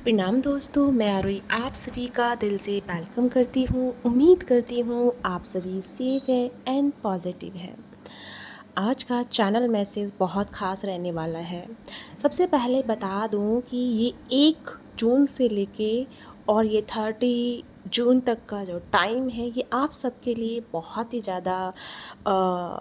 प्रणाम दोस्तों, मैं आरोही आप सभी का दिल से वेलकम करती हूँ। उम्मीद करती हूँ आप सभी सेफ हैं एंड पॉजिटिव हैं। आज का चैनल मैसेज बहुत ख़ास रहने वाला है। सबसे पहले बता दूँ कि ये 1 जून से लेके और ये 30 जून तक का जो टाइम है, ये आप सबके लिए बहुत ही ज़्यादा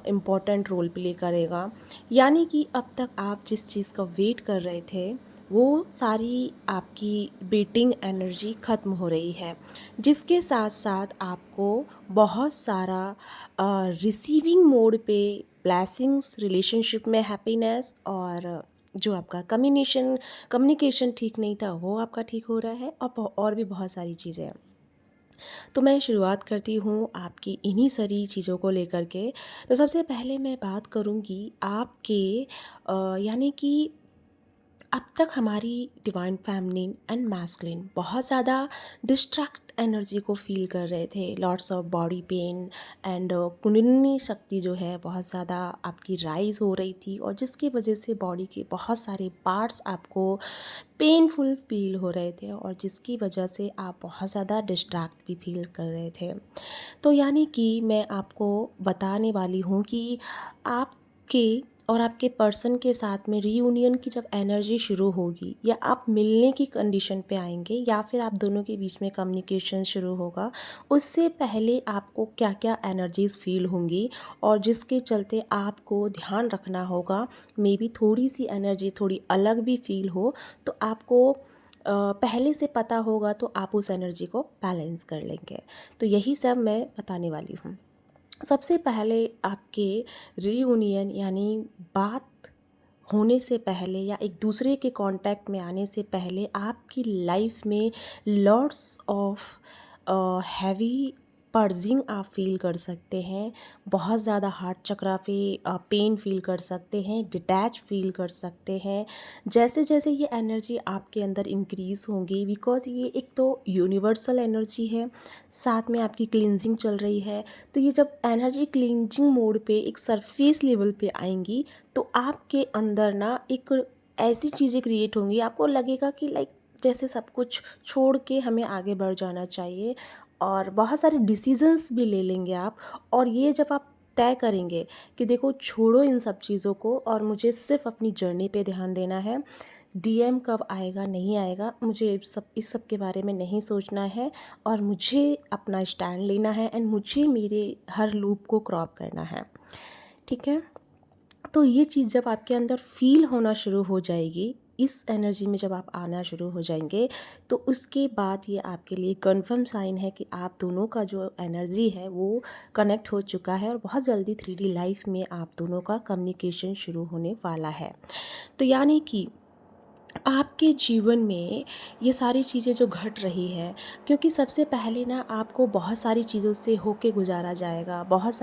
इम्पोर्टेंट रोल प्ले करेगा। यानी कि अब तक आप जिस चीज़ का वेट कर रहे थे, वो सारी आपकी वेटिंग एनर्जी ख़त्म हो रही है, जिसके साथ साथ आपको बहुत सारा रिसीविंग मोड पे ब्लेसिंग्स, रिलेशनशिप में हैप्पीनेस और जो आपका कम्युनिकेशन ठीक नहीं था वो आपका ठीक हो रहा है और भी बहुत सारी चीज़ें हैं। तो मैं शुरुआत करती हूँ आपकी इन्हीं सारी चीज़ों को लेकर के। तो सबसे पहले मैं बात करूँगी आपके यानी कि अब तक हमारी डिवाइन फेमिनिन एंड मैस्कुलिन बहुत ज़्यादा डिस्ट्रैक्ट एनर्जी को फील कर रहे थे। Lots of body pain and kundalini शक्ति जो है बहुत ज़्यादा आपकी राइज हो रही थी, और जिसकी वजह से बॉडी के बहुत सारे पार्ट्स आपको पेनफुल फील हो रहे थे, और जिसकी वजह से आप बहुत ज़्यादा डिस्ट्रैक्ट भी फील कर रहे थे। तो यानी कि मैं आपको बताने वाली हूँ कि आपके और आपके पर्सन के साथ में रीयूनियन की जब एनर्जी शुरू होगी, या आप मिलने की कंडीशन पे आएंगे, या फिर आप दोनों के बीच में कम्युनिकेशन शुरू होगा, उससे पहले आपको क्या क्या एनर्जीज़ फील होंगी, और जिसके चलते आपको ध्यान रखना होगा। मे बी थोड़ी सी एनर्जी थोड़ी अलग भी फील हो, तो आपको पहले से पता होगा, तो आप उस एनर्जी को बैलेंस कर लेंगे। तो यही सब मैं बताने वाली हूँ। सबसे पहले आपके रीयूनियन यानी बात होने से पहले या एक दूसरे के कांटेक्ट में आने से पहले आपकी लाइफ में लॉट्स ऑफ हैवी पर्जिंग आप फील कर सकते हैं। बहुत ज़्यादा हार्ट चक्रा पे पेन फील कर सकते हैं, डिटैच फील कर सकते हैं। जैसे जैसे ये एनर्जी आपके अंदर इंक्रीज़ होंगी, बिकॉज़ ये एक तो यूनिवर्सल एनर्जी है, साथ में आपकी क्लींजिंग चल रही है। तो ये जब एनर्जी क्लींजिंग मोड पे एक सरफेस लेवल पे आएंगी, तो आपके अंदर ना एक ऐसी चीज़ें क्रिएट होंगी, आपको लगेगा कि लाइक जैसे सब कुछ छोड़ के हमें आगे बढ़ जाना चाहिए, और बहुत सारे डिसीजंस भी ले लेंगे आप। और ये जब आप तय करेंगे कि देखो छोड़ो इन सब चीज़ों को, और मुझे सिर्फ अपनी जर्नी पे ध्यान देना है, डीएम कब आएगा नहीं आएगा मुझे इस सब के बारे में नहीं सोचना है, और मुझे अपना स्टैंड लेना है, एंड मुझे मेरे हर लूप को क्रॉप करना है। ठीक है। तो ये चीज़ जब आपके अंदर फील होना शुरू हो जाएगी, इस एनर्जी में जब आप आना शुरू हो जाएंगे, तो उसके बाद ये आपके लिए कंफर्म साइन है कि आप दोनों का जो एनर्जी है वो कनेक्ट हो चुका है, और बहुत जल्दी 3D लाइफ में आप दोनों का कम्युनिकेशन शुरू होने वाला है। तो यानी कि आपके जीवन में ये सारी चीज़ें जो घट रही हैं, क्योंकि सबसे पहले ना आपको बहुत सारी चीज़ों से होके गुजारा जाएगा, बहुत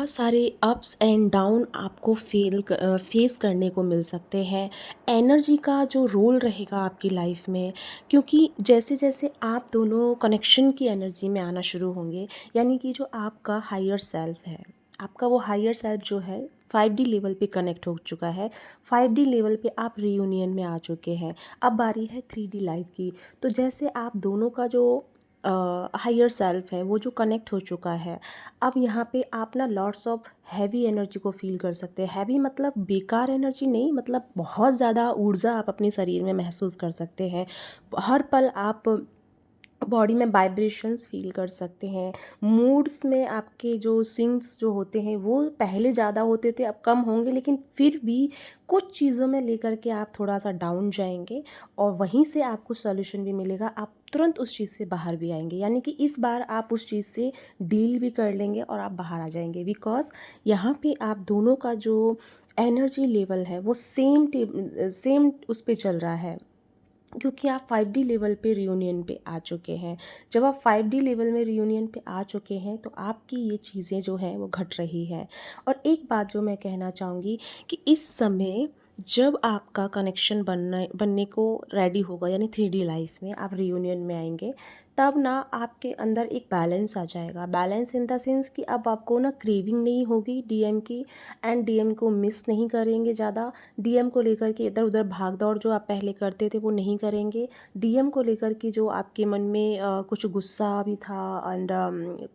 सारे अप्स एंड डाउन आपको फेस करने को मिल सकते हैं। एनर्जी का जो रोल रहेगा आपकी लाइफ में, क्योंकि जैसे जैसे आप दोनों कनेक्शन की एनर्जी में आना शुरू होंगे, यानी कि जो आपका हायर सेल्फ है, आपका वो हायर सेल्फ जो है 5D लेवल पे कनेक्ट हो चुका है। 5D लेवल पे आप रीयूनियन में आ चुके हैं। अब बारी है 3D लाइफ की। तो जैसे आप दोनों का जो हायर सेल्फ है वो जो कनेक्ट हो चुका है, अब यहाँ पे आप ना लॉट्स ऑफ हैवी एनर्जी को फील कर सकते हैं। हैवी मतलब बेकार एनर्जी नहीं, मतलब बहुत ज़्यादा ऊर्जा आप अपने शरीर में महसूस कर सकते हैं। हर पल आप बॉडी में वाइब्रेशंस फील कर सकते हैं। मूड्स में आपके जो स्विंग्स जो होते हैं वो पहले ज़्यादा होते थे, अब कम होंगे, लेकिन फिर भी कुछ चीज़ों में लेकर के आप थोड़ा सा डाउन जाएंगे, और वहीं से आपको सॉल्यूशन भी मिलेगा। आप तुरंत उस चीज़ से बाहर भी आएंगे, यानी कि इस बार आप उस चीज़ से डील भी कर लेंगे और आप बाहर आ जाएंगे, बिकॉज यहाँ पे आप दोनों का जो एनर्जी लेवल है वो सेम उस पे चल रहा है, क्योंकि आप 5D लेवल पे रियूनियन पे आ चुके हैं। जब आप 5D लेवल में रियूनियन पे आ चुके हैं, तो आपकी ये चीज़ें जो हैं वो घट रही हैं। और एक बात जो मैं कहना चाहूँगी कि इस समय जब आपका कनेक्शन बनने को रेडी होगा, यानी 3D लाइफ में आप रियूनियन में आएंगे, तब ना आपके अंदर एक बैलेंस आ जाएगा। बैलेंस इन द सेंस कि अब आपको ना क्रेविंग नहीं होगी डीएम की, एंड डीएम को मिस नहीं करेंगे ज़्यादा। डीएम को लेकर के इधर उधर भाग दौड़ जो आप पहले करते थे वो नहीं करेंगे। डीएम को लेकर के जो आपके मन में कुछ गुस्सा भी था एंड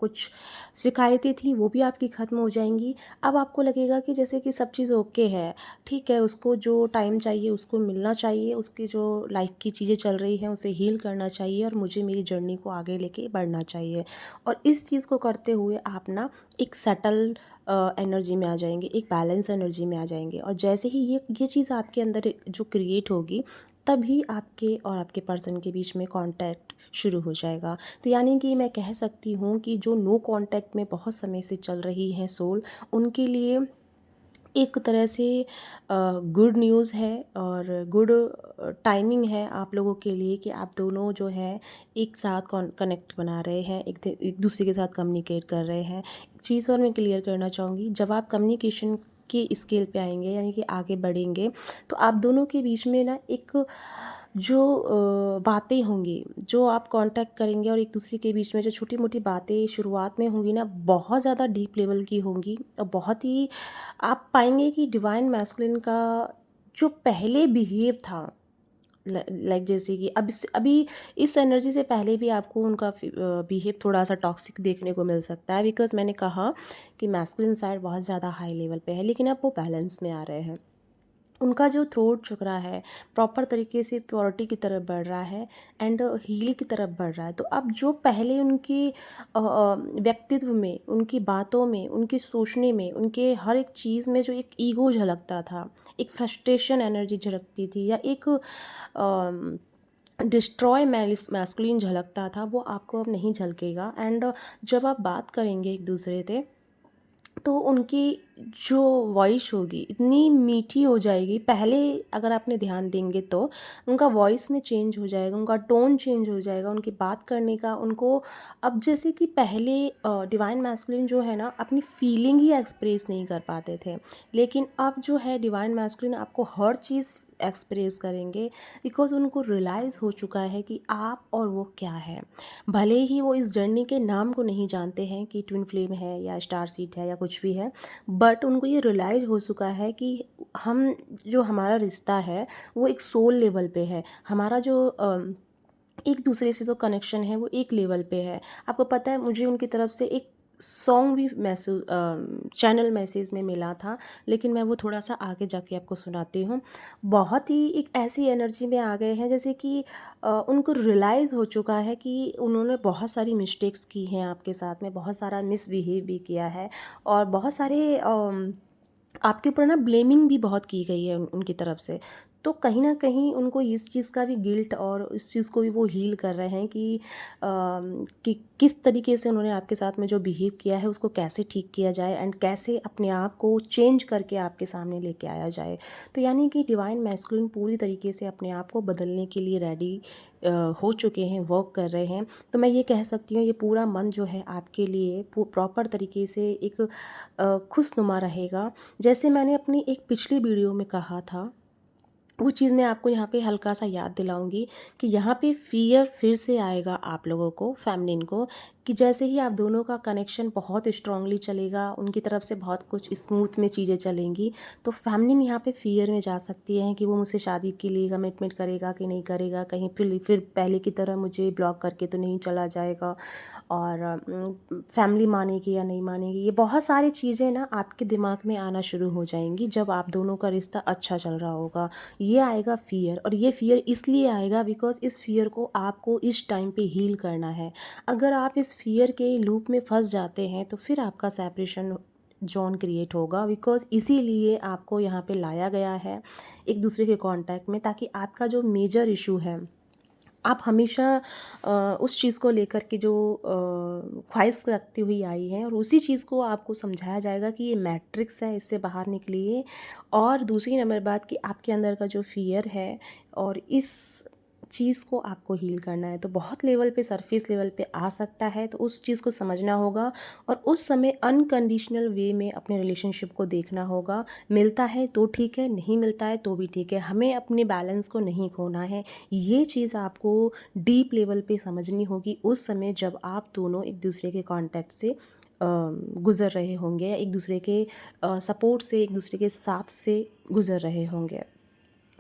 कुछ शिकायतें थी वो भी आपकी ख़त्म हो जाएंगी। अब आपको लगेगा कि जैसे कि सब चीज़ ओके है, ठीक है, उसको जो टाइम चाहिए उसको मिलना चाहिए, उसकी जो लाइफ की चीज़ें चल रही हैं उसे हील करना चाहिए और मुझे मेरी जर्नी को आगे लेके बढ़ना चाहिए। और इस चीज़ को करते हुए आप ना एक सेटल एनर्जी में आ जाएंगे, एक बैलेंस एनर्जी में आ जाएंगे। और जैसे ही ये चीज़ आपके अंदर जो क्रिएट होगी, तभी आपके और आपके पर्सन के बीच में कांटेक्ट शुरू हो जाएगा। तो यानी कि मैं कह सकती हूँ कि जो नो कांटेक्ट में बहुत समय से चल रही हैं सोल, उनके लिए एक तरह से गुड न्यूज़ है और गुड टाइमिंग है आप लोगों के लिए कि आप दोनों जो है एक साथ कनेक्ट बना रहे हैं, एक दूसरे के साथ कम्युनिकेट कर रहे हैं। एक चीज़ और मैं क्लियर करना चाहूँगी, जब आप कम्युनिकेशन के स्केल पे आएंगे यानी कि आगे बढ़ेंगे, तो आप दोनों के बीच में ना एक जो बातें होंगी, जो आप कांटेक्ट करेंगे और एक दूसरे के बीच में जो छोटी मोटी बातें शुरुआत में होंगी ना, बहुत ज़्यादा डीप लेवल की होंगी और बहुत ही आप पाएंगे कि डिवाइन मैस्कुलिन का जो पहले बिहेव था, लाइक जैसे कि अभी इस एनर्जी से पहले भी आपको उनका बिहेव थोड़ा सा टॉक्सिक देखने को मिल सकता है, बिकॉज मैंने कहा कि मैस्कुलिन साइड बहुत ज़्यादा हाई लेवल पे है, लेकिन अब वो बैलेंस में आ रहे हैं। उनका जो थ्रोट चक्रा है प्रॉपर तरीके से प्योरिटी की तरफ बढ़ रहा है एंड हील की तरफ बढ़ रहा है। तो अब जो पहले उनकी व्यक्तित्व में, उनकी बातों में, उनके सोचने में, उनके हर एक चीज़ में जो एक ईगो झलकता था, एक फ्रस्ट्रेशन एनर्जी झलकती थी, या एक डिस्ट्रॉय मैस्कुलिन झलकता था, वो आपको अब नहीं झलकेगा। एंड जब आप बात करेंगे एक दूसरे से, तो उनकी जो वॉइस होगी इतनी मीठी हो जाएगी। पहले अगर आपने ध्यान देंगे तो उनका वॉइस में चेंज हो जाएगा, उनका टोन चेंज हो जाएगा, उनकी बात करने का उनको, अब जैसे कि पहले डिवाइन मैस्कुलिन जो है ना अपनी फीलिंग ही एक्सप्रेस नहीं कर पाते थे, लेकिन अब जो है डिवाइन मैस्कुलिन आपको हर चीज़ एक्सप्रेस करेंगे, बिकॉज उनको रियलाइज़ हो चुका है कि आप और वो क्या है। भले ही वो इस जर्नी के नाम को नहीं जानते हैं कि ट्विन फ्लेम है या स्टार सीड है या कुछ भी है, बट उनको ये रियलाइज़ हो चुका है कि हम जो हमारा रिश्ता है वो एक सोल लेवल पे है। हमारा जो एक दूसरे से जो कनेक्शन है वो एक लेवल पे है। आपको पता है, मुझे उनकी तरफ से एक सॉन्ग भी चैनल मैसेज में मिला था, लेकिन मैं वो थोड़ा सा आगे जाके आपको सुनाती हूँ। बहुत ही एक ऐसी एनर्जी में आ गए हैं जैसे कि उनको रियलाइज़ हो चुका है कि उन्होंने बहुत सारी मिस्टेक्स की हैं आपके साथ में, बहुत सारा मिसबिहेव भी किया है, और बहुत सारे आपके ऊपर ना ब्लेमिंग भी बहुत की गई है उनकी तरफ से। तो कहीं न कहीं उनको इस चीज़ का भी गिल्ट, और इस चीज़ को भी वो हील कर रहे हैं कि किस तरीके से उन्होंने आपके साथ में जो बिहेव किया है उसको कैसे ठीक किया जाए एंड कैसे अपने आप को चेंज करके आपके सामने लेके आया जाए। तो यानी कि डिवाइन मैस्कुलिन पूरी तरीके से अपने आप को बदलने के लिए रेडी हो चुके हैं, वर्क कर रहे हैं। तो मैं ये कह सकती हूँ ये पूरा मंथ जो है आपके लिए प्रॉपर तरीके से एक खुशनुमा रहेगा। जैसे मैंने अपनी एक पिछली वीडियो में कहा था, वो चीज़ मैं आपको यहाँ पे हल्का सा याद दिलाऊंगी कि यहाँ पे फ़ियर फिर से आएगा आप लोगों को, फेमिनिन को, कि जैसे ही आप दोनों का कनेक्शन बहुत स्ट्रांगली चलेगा, उनकी तरफ से बहुत कुछ स्मूथ में चीज़ें चलेंगी, तो फेमिनिन यहाँ पे फ़ियर में जा सकती है कि वो मुझसे शादी के लिए कमिटमेंट करेगा कि नहीं करेगा, कहीं फिर पहले की तरह मुझे ब्लॉक करके तो नहीं चला जाएगा, और फैमिली मानेगी या नहीं मानेगी। ये बहुत सारी चीज़ें ना आपके दिमाग में आना शुरू हो जाएंगी जब आप दोनों का रिश्ता अच्छा चल रहा होगा। ये आएगा फ़ियर, और ये फ़ियर इसलिए आएगा बिकॉज़ इस फ़ियर को आपको इस टाइम पे हील करना है। अगर आप इस फ़ियर के लूप में फंस जाते हैं तो फिर आपका सेपरेशन ज़ोन क्रिएट होगा, बिकॉज़ इसीलिए आपको यहाँ पे लाया गया है एक दूसरे के कांटेक्ट में, ताकि आपका जो मेजर इशू है, आप हमेशा उस चीज़ को लेकर के जो ख्वाहिश रखती हुई आई हैं, और उसी चीज़ को आपको समझाया जाएगा कि ये मैट्रिक्स है, इससे बाहर निकलिए। और दूसरी नंबर बात कि आपके अंदर का जो फ़ियर है, और इस चीज़ को आपको हील करना है। तो बहुत लेवल पे, सरफेस लेवल पे आ सकता है, तो उस चीज़ को समझना होगा और उस समय अनकंडीशनल वे में अपने रिलेशनशिप को देखना होगा। मिलता है तो ठीक है, नहीं मिलता है तो भी ठीक है, हमें अपने बैलेंस को नहीं खोना है। ये चीज़ आपको डीप लेवल पे समझनी होगी उस समय जब आप दोनों एक दूसरे के कॉन्टैक्ट से गुज़र रहे होंगे, या एक दूसरे के सपोर्ट से, एक दूसरे के साथ से गुज़र रहे होंगे।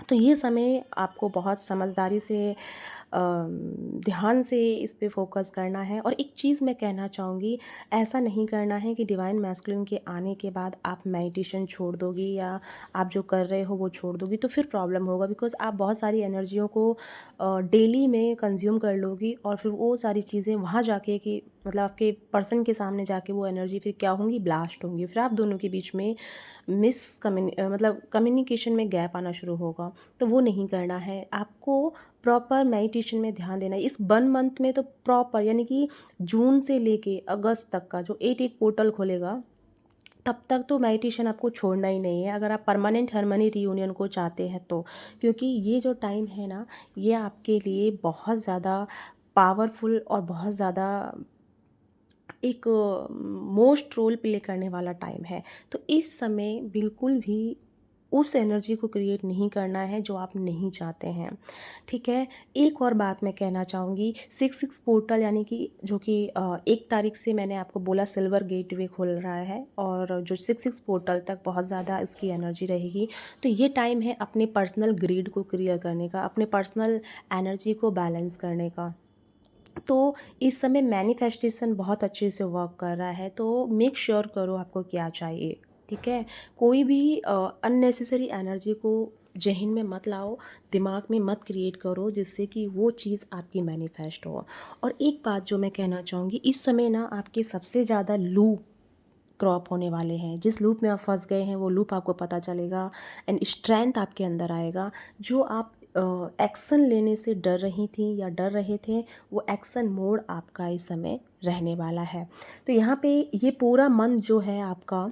तो ये समय आपको बहुत समझदारी से ध्यान से इस पे फोकस करना है। और एक चीज़ मैं कहना चाहूँगी, ऐसा नहीं करना है कि डिवाइन मैस्कुलिन के आने के बाद आप मेडिटेशन छोड़ दोगी या आप जो कर रहे हो वो छोड़ दोगी, तो फिर प्रॉब्लम होगा। बिकॉज़ आप बहुत सारी एनर्जियों को डेली में कंज्यूम कर लोगी और फिर वो सारी चीज़ें वहाँ जाके, कि मतलब आपके पर्सन के सामने जाके वो एनर्जी फिर क्या होंगी, ब्लास्ट होंगी। फिर आप दोनों के बीच में मतलब कम्युनिकेशन में गैप आना शुरू होगा। तो वो नहीं करना है। आपको प्रॉपर मेडिटेशन में ध्यान देना है। इस 1 मंथ में तो प्रॉपर, यानी कि जून से लेके अगस्त तक का जो 8 पोर्टल खोलेगा, तब तक तो मेडिटेशन आपको छोड़ना ही नहीं है, अगर आप परमानेंट हार्मनी रीयूनियन को चाहते हैं तो। क्योंकि ये जो टाइम है ना, ये आपके लिए बहुत ज़्यादा पावरफुल और बहुत ज़्यादा एक मोस्ट रोल प्ले करने वाला टाइम है। तो इस समय बिल्कुल भी उस एनर्जी को क्रिएट नहीं करना है जो आप नहीं चाहते हैं, ठीक है। एक और बात मैं कहना चाहूँगी, 6 पोर्टल, यानी कि जो कि 1 तारीख से मैंने आपको बोला सिल्वर गेटवे खोल रहा है, और जो 6 पोर्टल तक बहुत ज़्यादा इसकी एनर्जी रहेगी। तो ये टाइम है अपने पर्सनल ग्रिड को क्लियर करने का, अपने पर्सनल एनर्जी को बैलेंस करने का। तो इस समय मैनिफेस्टेशन बहुत अच्छे से वर्क कर रहा है, तो मेक श्योर करो आपको क्या चाहिए, ठीक है। कोई भी अननेसेसरी एनर्जी को ज़हन में मत लाओ, दिमाग में मत क्रिएट करो, जिससे कि वो चीज़ आपकी मैनिफेस्ट हो। और एक बात जो मैं कहना चाहूँगी, इस समय ना आपके सबसे ज़्यादा लूप क्रॉप होने वाले हैं। जिस लूप में आप फंस गए हैं वो लूप आपको पता चलेगा, एंड स्ट्रेंथ आपके अंदर आएगा। जो आप एक्शन लेने से डर रही थी या डर रहे थे, वो एक्शन मोड आपका इस समय रहने वाला है। तो यहाँ पे ये पूरा मंथ जो है आपका,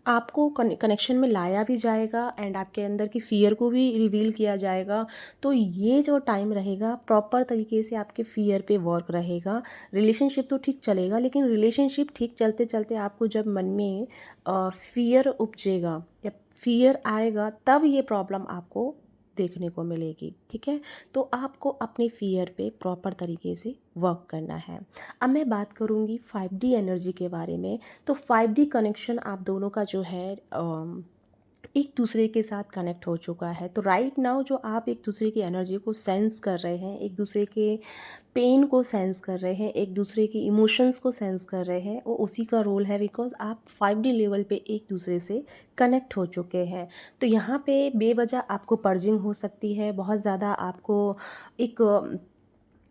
आपको कनेक्शन में लाया भी जाएगा, एंड आपके अंदर की फ़ियर को भी रिवील किया जाएगा। तो ये जो टाइम रहेगा, प्रॉपर तरीके से आपके फ़ियर पे वर्क रहेगा। रिलेशनशिप तो ठीक चलेगा, लेकिन रिलेशनशिप ठीक चलते चलते आपको जब मन में फ़ियर उपजेगा या फ़ियर आएगा, तब ये प्रॉब्लम आपको देखने को मिलेगी, ठीक है। तो आपको अपने फ़ियर पे प्रॉपर तरीके से वर्क करना है। अब मैं बात करूँगी 5D एनर्जी के बारे में। तो 5D कनेक्शन आप दोनों का जो है एक दूसरे के साथ कनेक्ट हो चुका है। तो राइट नाउ जो आप एक दूसरे की एनर्जी को सेंस कर रहे हैं, एक दूसरे के पेन को सेंस कर रहे हैं, एक दूसरे की इमोशंस को सेंस कर रहे हैं, वो उसी का रोल है। बिकॉज आप 5D लेवल पे एक दूसरे से कनेक्ट हो चुके हैं। तो यहाँ पे बेवजह आपको पर्जिंग हो सकती है, बहुत ज़्यादा आपको एक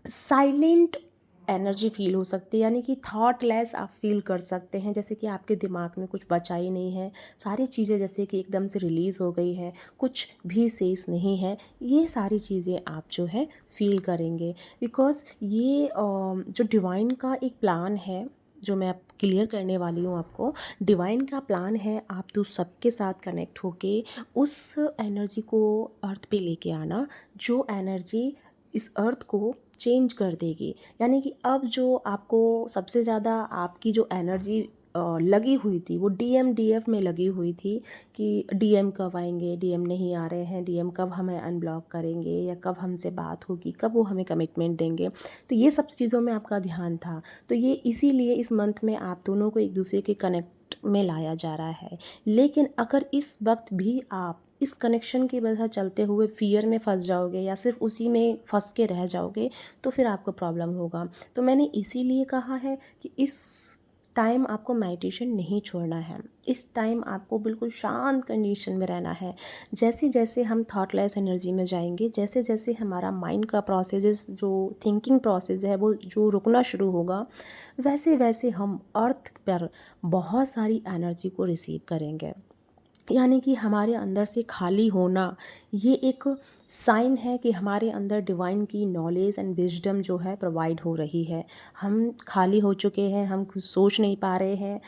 साइलेंट एनर्जी फील हो सकती है, यानी कि थॉटलेस आप फील कर सकते हैं, जैसे कि आपके दिमाग में कुछ बचा ही नहीं है, सारी चीज़ें जैसे कि एकदम से रिलीज़ हो गई है, कुछ भी शेष नहीं है। ये सारी चीज़ें आप जो है फील करेंगे। बिकॉज़ ये जो डिवाइन का एक प्लान है, जो मैं अब क्लियर करने वाली हूँ आपको। डिवाइन का प्लान है आप तो सबके साथ कनेक्ट होके उस एनर्जी को अर्थ पे लेके आना, जो एनर्जी इस अर्थ को चेंज कर देगी। यानी कि अब जो आपको सबसे ज़्यादा आपकी जो एनर्जी लगी हुई थी, वो DMDF में लगी हुई थी, कि DM कब आएंगे, DM नहीं आ रहे हैं, DM कब हमें अनब्लॉक करेंगे, या कब हमसे बात होगी, कब वो हमें कमिटमेंट देंगे। तो ये सब चीज़ों में आपका ध्यान था। तो ये इसीलिए इस मंथ में आप दोनों को एक दूसरे के कनेक्ट में लाया जा रहा है। लेकिन अगर इस वक्त भी आप इस कनेक्शन की वजह चलते हुए फ़ियर में फंस जाओगे, या सिर्फ उसी में फंस के रह जाओगे, तो फिर आपको प्रॉब्लम होगा। तो मैंने इसीलिए कहा है कि इस टाइम आपको मेडिटेशन नहीं छोड़ना है। इस टाइम आपको बिल्कुल शांत कंडीशन में रहना है। जैसे जैसे हम थॉटलेस एनर्जी में जाएंगे, जैसे जैसे हमारा माइंड का प्रोसेस, जो थिंकिंग प्रोसेस है, वो जो रुकना शुरू होगा, वैसे वैसे हम अर्थ पर बहुत सारी एनर्जी को रिसीव करेंगे। यानी कि हमारे अंदर से खाली होना, ये एक साइन है कि हमारे अंदर डिवाइन की नॉलेज एंड विजडम जो है प्रोवाइड हो रही है। हम खाली हो चुके हैं, हम कुछ सोच नहीं पा रहे हैं,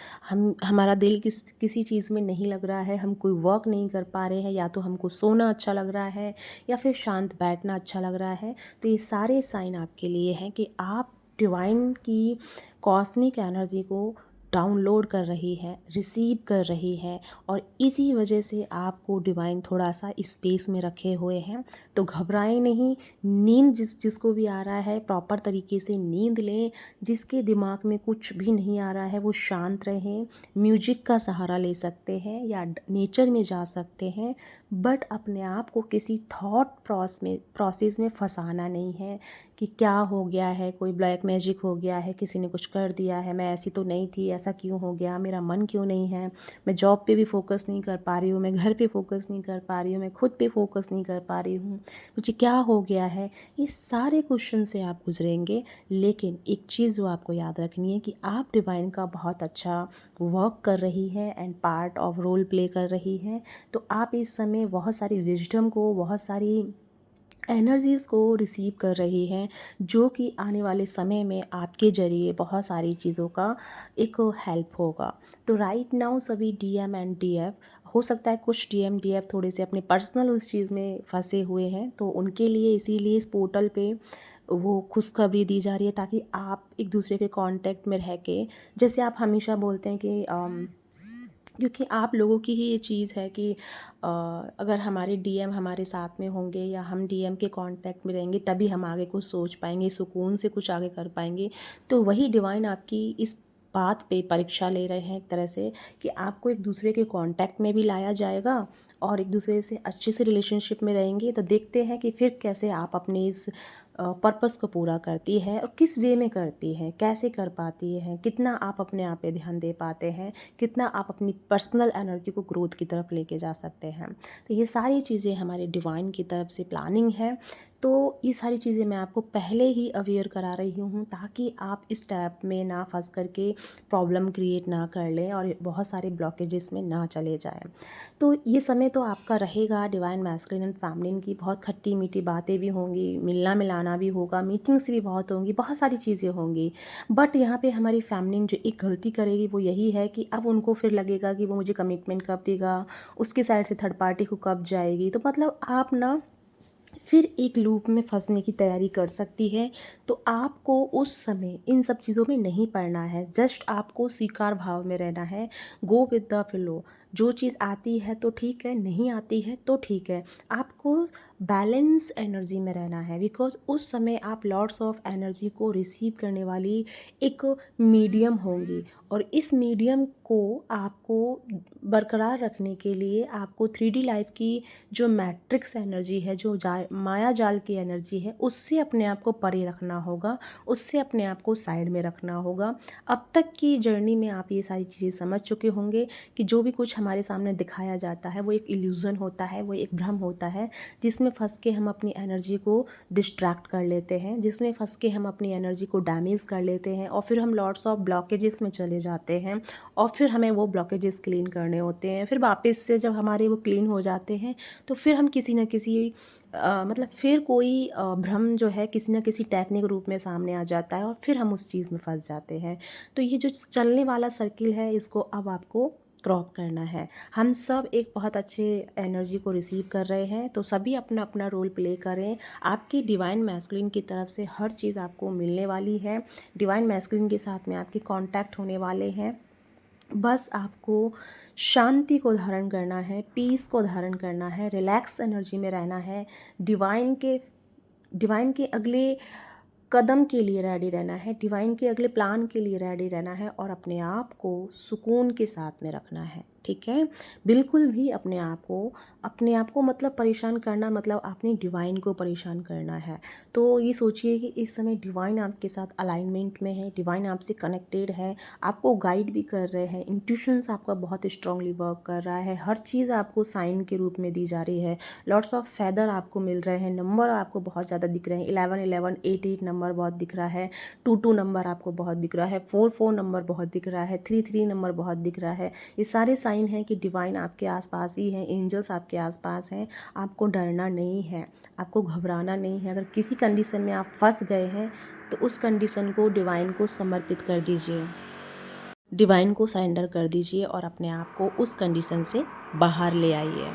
हमारा दिल किसी चीज़ में नहीं लग रहा है, हम कोई वर्क नहीं कर पा रहे हैं, या तो हमको सोना अच्छा लग रहा है या फिर शांत बैठना अच्छा लग रहा है। तो ये सारे साइन आपके लिए हैं कि आप डिवाइन की कॉस्मिक एनर्जी को डाउनलोड कर रही है, रिसीव कर रही है, और इसी वजह से आपको डिवाइन थोड़ा सा स्पेस में रखे हुए हैं। तो घबराएं नहीं, नींद जिसको भी आ रहा है प्रॉपर तरीके से नींद लें। जिसके दिमाग में कुछ भी नहीं आ रहा है वो शांत रहें, म्यूजिक का सहारा ले सकते हैं या नेचर में जा सकते हैं, बट अपने आप को किसी थॉट प्रोसेस में फंसाना नहीं है कि क्या हो गया है, कोई ब्लैक मैजिक हो गया है, किसी ने कुछ कर दिया है, मैं ऐसी तो नहीं थी, ऐसा क्यों हो गया, मेरा मन क्यों नहीं है, मैं जॉब पे भी फोकस नहीं कर पा रही हूँ, मैं घर पे फोकस नहीं कर पा रही हूँ, मैं खुद पे फोकस नहीं कर पा रही हूँ, मुझे क्या हो गया है। ये सारे क्वेश्चन से आप गुजरेंगे, लेकिन एक चीज़ जो आपको याद रखनी है कि आप डिवाइन का बहुत अच्छा वर्क कर रही है and part of role play कर रही है। तो आप इस समय बहुत सारी विजडम को, बहुत सारी एनर्जीज़ को रिसीव कर रही हैं, जो कि आने वाले समय में आपके ज़रिए बहुत सारी चीज़ों का एक हेल्प होगा। तो राइट नाउ सभी डीएम एंड डीएफ, हो सकता है कुछ डीएम डीएफ थोड़े से अपने पर्सनल उस चीज़ में फंसे हुए हैं, तो उनके लिए इसीलिए इस पोर्टल पे वो खुशखबरी दी जा रही है, ताकि आप एक दूसरे के कांटेक्ट में रह के, जैसे आप हमेशा बोलते हैं कि क्योंकि आप लोगों की ही ये चीज़ है कि अगर हमारे डीएम हमारे साथ में होंगे या हम डीएम के कांटेक्ट में रहेंगे, तभी हम आगे कुछ सोच पाएंगे, सुकून से कुछ आगे कर पाएंगे। तो वही डिवाइन आपकी इस बात पे परीक्षा ले रहे हैं एक तरह से, कि आपको एक दूसरे के कांटेक्ट में भी लाया जाएगा और एक दूसरे से अच्छे से रिलेशनशिप में रहेंगे। तो देखते हैं कि फिर कैसे आप अपने इस पर्पस को पूरा करती है और किस वे में करती है, कैसे कर पाती है, कितना आप अपने आप पे ध्यान दे पाते हैं, कितना आप अपनी पर्सनल एनर्जी को ग्रोथ की तरफ लेके जा सकते हैं। तो ये सारी चीज़ें हमारे डिवाइन की तरफ से प्लानिंग है। तो ये सारी चीज़ें मैं आपको पहले ही अवेयर करा रही हूँ, ताकि आप इस ट्रैप में ना फंस करके प्रॉब्लम क्रिएट ना कर लें और बहुत सारे ब्लॉकेजेस में ना चले जाएं। तो ये समय तो आपका रहेगा डिवाइन मैस्कुलिन एंड फैमिलिन की, बहुत खट्टी मीठी बातें भी होंगी, मिलना मिलाना भी होगा, मीटिंग्स भी बहुत होंगी, बहुत सारी चीज़ें होंगी। बट यहाँ पे हमारी फैमिलिन जो एक गलती करेगी वो यही है कि अब उनको फिर लगेगा कि वो मुझे कमिटमेंट कब देगा, उसके साइड से थर्ड पार्टी को कब जाएगी। तो मतलब आप ना फिर एक लूप में फंसने की तैयारी कर सकती है। तो आपको उस समय इन सब चीज़ों में नहीं पड़ना है, जस्ट आपको स्वीकार भाव में रहना है। गो विद द फ्लो, जो चीज़ आती है तो ठीक है, नहीं आती है तो ठीक है। आपको बैलेंस एनर्जी में रहना है, बिकॉज उस समय आप लॉट्स ऑफ एनर्जी को रिसीव करने वाली एक मीडियम होंगी, और इस मीडियम को आपको बरकरार रखने के लिए आपको 3D लाइफ की जो मैट्रिक्स एनर्जी है, जो माया जाल की एनर्जी है, उससे अपने आप को परे रखना होगा, उससे अपने आप को साइड में रखना होगा। अब तक की जर्नी में आप ये सारी चीज़ें समझ चुके होंगे कि जो भी कुछ हमारे सामने दिखाया जाता है वो एक इल्यूज़न होता है, वो एक भ्रम होता है, जिसमें फंस के हम अपनी एनर्जी को डिस्ट्रैक्ट कर लेते हैं, जिसमें फंस के हम अपनी एनर्जी को डैमेज कर लेते हैं, और फिर हम लॉट्स ऑफ ब्लॉकेजेस में चले जाते हैं, और फिर हमें वो ब्लॉकेजेस क्लीन करने होते हैं। फिर वापस से जब हमारे वो क्लीन हो जाते हैं, तो फिर हम किसी न किसी मतलब फिर कोई भ्रम जो है किसी न किसी टेक्निक रूप में सामने आ जाता है, और फिर हम उस चीज़ में फंस जाते हैं। तो ये जो चलने वाला सर्किल है, इसको अब आपको क्रॉप करना है। हम सब एक बहुत अच्छे एनर्जी को रिसीव कर रहे हैं, तो सभी अपना अपना रोल प्ले करें। आपकी डिवाइन मैस्कुलिन की तरफ से हर चीज़ आपको मिलने वाली है, डिवाइन मैस्कुलिन के साथ में आपके कांटेक्ट होने वाले हैं। बस आपको शांति को धारण करना है, पीस को धारण करना है, रिलैक्स एनर्जी में रहना है, डिवाइन के अगले कदम के लिए रेडी रहना है, डिवाइन के अगले प्लान के लिए रेडी रहना है, और अपने आप को सुकून के साथ में रखना है। ठीक है, बिल्कुल भी अपने आप को मतलब परेशान करना, मतलब अपनी डिवाइन को परेशान करना है। तो ये सोचिए कि इस समय डिवाइन आपके साथ अलाइनमेंट में है, डिवाइन आपसे कनेक्टेड है, आपको गाइड भी कर रहे हैं, इंट्यूशंस आपका बहुत स्ट्रांगली वर्क कर रहा है, हर चीज़ आपको साइन के रूप में दी जा रही है, लॉट्स ऑफ फेदर आपको मिल रहे हैं, नंबर आपको बहुत ज़्यादा दिख रहे हैं, 11 8 नंबर बहुत दिख रहा है, 2 नंबर आपको बहुत दिख रहा है, 4 नंबर बहुत दिख रहा है, 3 नंबर बहुत दिख रहा है। ये सारे साइन साइन है कि डिवाइन आपके आसपास ही है, एंजल्स आपके आसपास हैं। आपको डरना नहीं है, आपको घबराना नहीं है। अगर किसी कंडीशन में आप फंस गए हैं तो उस कंडीशन को डिवाइन को समर्पित कर दीजिए, डिवाइन को सरेंडर कर दीजिए और अपने आप को उस कंडीशन से बाहर ले आइए।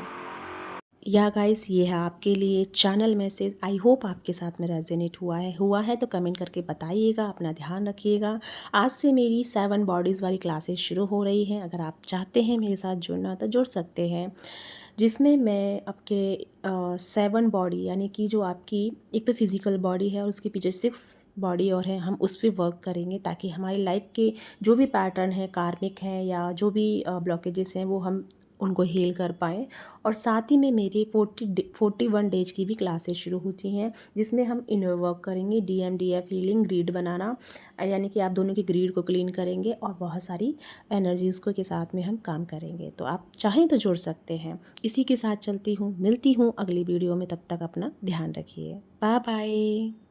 या गाइस, ये है आपके लिए चैनल मैसेज। आई होप आपके साथ में रेजोनेट हुआ है तो कमेंट करके बताइएगा। अपना ध्यान रखिएगा। आज से मेरी 7 बॉडीज़ वाली क्लासेस शुरू हो रही हैं। अगर आप चाहते हैं मेरे साथ जुड़ना तो जुड़ सकते हैं, जिसमें मैं आपके 7 बॉडी यानी कि जो आपकी एक तो फिज़िकल बॉडी है और उसके पीछे 6 बॉडी और है, हम उस पर वर्क करेंगे ताकि हमारी लाइफ के जो भी पैटर्न है, कार्मिक हैं या जो भी ब्लॉकेजेस हैं, वो हम उनको हील कर पाएँ। और साथ ही में मेरी 41 डेज की भी क्लासेस शुरू होती हैं, जिसमें हम इनर वर्क करेंगे, DMDF हीलिंग, ग्रीड बनाना, यानी कि आप दोनों की ग्रीड को क्लीन करेंगे और बहुत सारी एनर्जीज़ को के साथ में हम काम करेंगे। तो आप चाहें तो जुड़ सकते हैं। इसी के साथ चलती हूँ, मिलती हूँ अगली वीडियो में। तब तक अपना ध्यान रखिए। Bye bye.